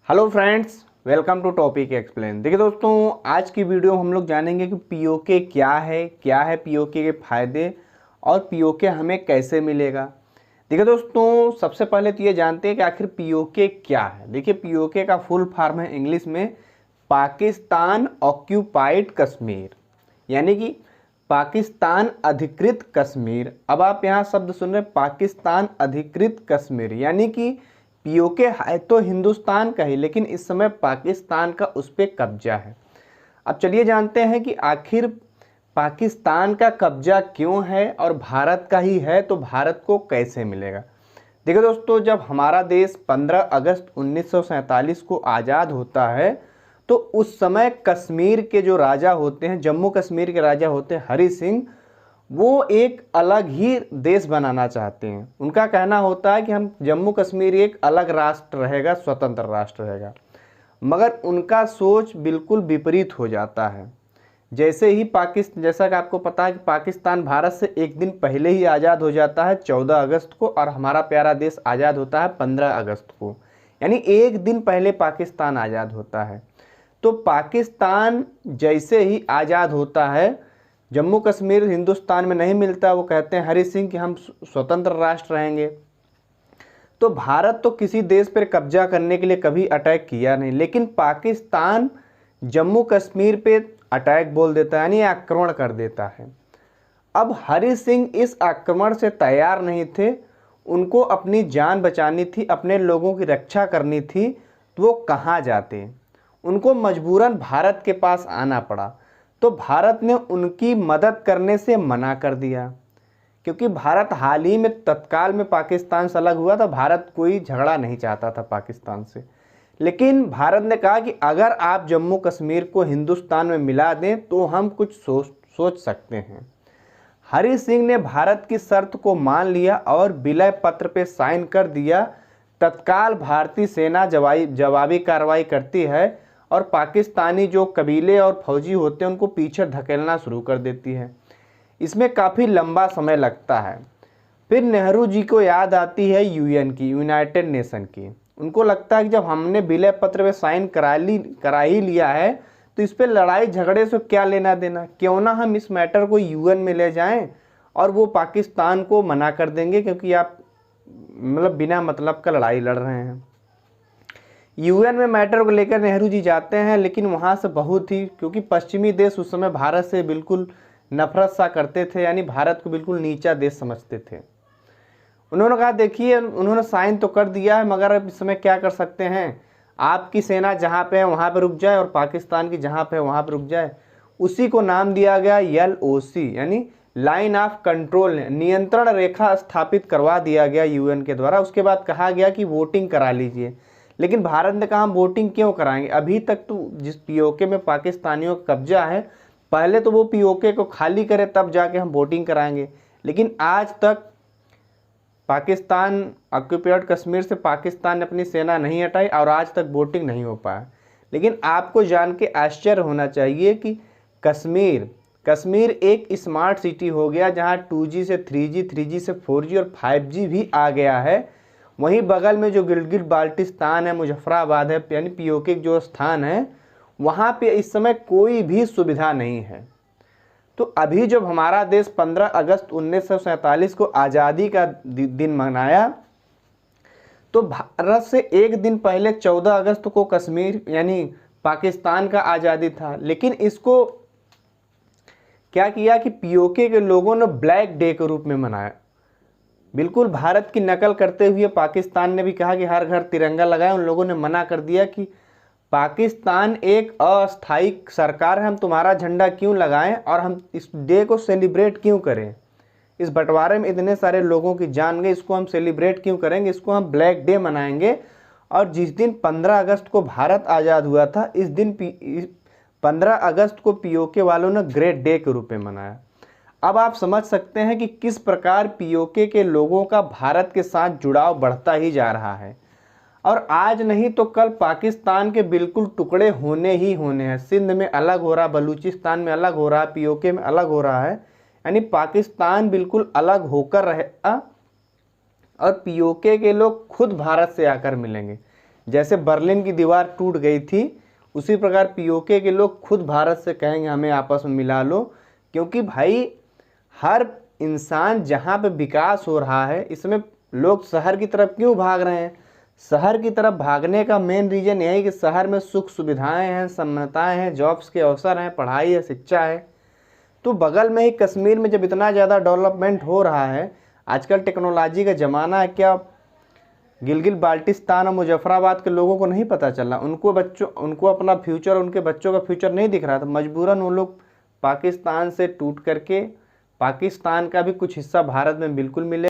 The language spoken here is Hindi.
Hello friends, welcome to topic explain. देखिए दोस्तों, आज की वीडियो हम लोग जानेंगे कि पीओके क्या है पीओके के फ़ायदे और पीओके हमें कैसे मिलेगा। देखिए दोस्तों, सबसे पहले तो ये जानते हैं कि आखिर पीओके क्या है। देखिए, पीओके का फुल फॉर्म है इंग्लिश में पाकिस्तान ऑक्यूपाइड कश्मीर, यानी कि पाकिस्तान अधिकृत कश्मीर। अब आप यहाँ शब्द सुन रहे हैं, पाकिस्तान अधिकृत कश्मीर, यानी कि पीओके है तो हिंदुस्तान का ही, लेकिन इस समय पाकिस्तान का उस पर कब्जा है। अब चलिए जानते हैं कि आखिर पाकिस्तान का कब्जा क्यों है और भारत का ही है तो भारत को कैसे मिलेगा। देखिए दोस्तों, जब हमारा देश 15 अगस्त 1947 को आज़ाद होता है तो उस समय कश्मीर के जो राजा होते हैं, जम्मू कश्मीर के राजा होते हैं हरि सिंह, वो एक अलग ही देश बनाना चाहते हैं। उनका कहना होता है कि हम जम्मू कश्मीर एक अलग राष्ट्र रहेगा, स्वतंत्र राष्ट्र रहेगा। मगर उनका सोच बिल्कुल विपरीत हो जाता है। जैसे ही जैसा कि आपको पता है कि पाकिस्तान भारत से एक दिन पहले ही आज़ाद हो जाता है 14 अगस्त को, और हमारा प्यारा देश आज़ाद होता है 15 अगस्त को, यानी एक दिन पहले पाकिस्तान आज़ाद होता है। तो पाकिस्तान जैसे ही आज़ाद होता है, जम्मू कश्मीर हिंदुस्तान में नहीं मिलता, वो कहते हैं हरि सिंह कि हम स्वतंत्र राष्ट्र रहेंगे। तो भारत तो किसी देश पर कब्जा करने के लिए कभी अटैक किया नहीं, लेकिन पाकिस्तान जम्मू कश्मीर पे अटैक बोल देता है, यानी आक्रमण कर देता है। अब हरि सिंह इस आक्रमण से तैयार नहीं थे, उनको अपनी जान बचानी थी, अपने लोगों की रक्षा करनी थी, तो वो कहाँ जाते? उनको मजबूरन भारत के पास आना पड़ा। तो भारत ने उनकी मदद करने से मना कर दिया, क्योंकि भारत हाल ही में तत्काल में पाकिस्तान से अलग हुआ था। भारत कोई झगड़ा नहीं चाहता था पाकिस्तान से, लेकिन भारत ने कहा कि अगर आप जम्मू कश्मीर को हिंदुस्तान में मिला दें तो हम कुछ सोच सकते हैं। हरि सिंह ने भारत की शर्त को मान लिया और विलय पत्र पे साइन कर दिया। तत्काल भारतीय सेना जवाबी कार्रवाई करती है और पाकिस्तानी जो कबीले और फौजी होते हैं उनको पीछे धकेलना शुरू कर देती है। इसमें काफ़ी लंबा समय लगता है। फिर नेहरू जी को याद आती है यूएन की, यूनाइटेड नेशन की। उनको लगता है कि जब हमने विलय पत्र में साइन करा ही लिया है तो इस पर लड़ाई झगड़े से क्या लेना देना, क्यों ना हम इस मैटर को यूएन में ले जाएं और वो पाकिस्तान को मना कर देंगे, क्योंकि आप बिना मतलब का लड़ाई लड़ रहे हैं। यूएन में मैटर को लेकर नेहरू जी जाते हैं, लेकिन वहाँ से बहुत ही, क्योंकि पश्चिमी देश उस समय भारत से बिल्कुल नफरत सा करते थे, यानी भारत को बिल्कुल नीचा देश समझते थे। उन्होंने कहा देखिए, उन्होंने साइन तो कर दिया है, मगर अब इस समय क्या कर सकते हैं, आपकी सेना जहाँ पे है वहाँ पे रुक जाए और पाकिस्तान की जहाँ पे है वहाँ पे रुक जाए। उसी को नाम दिया गया LOC, यानी लाइन ऑफ कंट्रोल, नियंत्रण रेखा स्थापित करवा दिया गया यूएन के द्वारा। उसके बाद कहा गया कि वोटिंग करा लीजिए, लेकिन भारत ने कहा हम वोटिंग क्यों कराएंगे, अभी तक तो जिस पीओके में पाकिस्तानियों का कब्जा है, पहले तो वो पीओके को खाली करे तब जाके हम वोटिंग कराएंगे। लेकिन आज तक पाकिस्तान ऑक्यूपाइड कश्मीर से पाकिस्तान ने अपनी सेना नहीं हटाई और आज तक वोटिंग नहीं हो पाया। लेकिन आपको जान के आश्चर्य होना चाहिए कि कश्मीर एक स्मार्ट सिटी हो गया, जहां 2G से 3G, 3G से 4G और 5G भी आ गया है। वहीं बगल में जो गिलगित बाल्टिस्तान है, मुजफ्फराबाद है, यानी पीओके जो स्थान है, वहाँ पे इस समय कोई भी सुविधा नहीं है। तो अभी जब हमारा देश 15 अगस्त 1947 को आज़ादी का दिन मनाया, तो भारत से एक दिन पहले 14 अगस्त को कश्मीर यानी पाकिस्तान का आज़ादी था। लेकिन इसको क्या किया कि पीओके के लोगों ने ब्लैक डे के रूप में मनाया। बिल्कुल भारत की नकल करते हुए पाकिस्तान ने भी कहा कि हर घर तिरंगा लगाए। उन लोगों ने मना कर दिया कि पाकिस्तान एक अस्थायी सरकार है, हम तुम्हारा झंडा क्यों लगाएं और हम इस डे को सेलिब्रेट क्यों करें। इस बंटवारे में इतने सारे लोगों की जान गई, इसको हम सेलिब्रेट क्यों करेंगे, इसको हम ब्लैक डे मनाएंगे। और जिस दिन 15 अगस्त को भारत आज़ाद हुआ था, इस दिन 15 अगस्त को पीओके वालों ने ग्रेट डे के रूप में मनाया। अब आप समझ सकते हैं कि किस प्रकार पीओके के लोगों का भारत के साथ जुड़ाव बढ़ता ही जा रहा है। और आज नहीं तो कल पाकिस्तान के बिल्कुल टुकड़े होने ही होने हैं। सिंध में अलग हो रहा, बलूचिस्तान में अलग हो रहा, पीओके में अलग हो रहा है, यानी पाकिस्तान बिल्कुल अलग होकर रहेगा और पीओके के लोग खुद भारत से आकर मिलेंगे। जैसे बर्लिन की दीवार टूट गई थी, उसी प्रकार पीओके के लोग खुद भारत से कहेंगे हमें आपस में मिला लो। क्योंकि भाई हर इंसान जहाँ पे विकास हो रहा है, इसमें लोग शहर की तरफ क्यों भाग रहे हैं? शहर की तरफ भागने का मेन रीज़न यही कि शहर में सुख सुविधाएं हैं, समानताएं हैं, जॉब्स के अवसर हैं, पढ़ाई है, शिक्षा है। तो बगल में ही कश्मीर में जब इतना ज़्यादा डेवलपमेंट हो रहा है, आजकल टेक्नोलॉजी का ज़माना है, क्या गिलगित बाल्टिस्तान और मुजफ्फराबाद के लोगों को नहीं पता चला? उनको अपना फ्यूचर, उनके बच्चों का फ्यूचर नहीं दिख रहा था। मजबूरन वो लोग पाकिस्तान से टूट करके, पाकिस्तान का भी कुछ हिस्सा भारत में बिल्कुल मिले।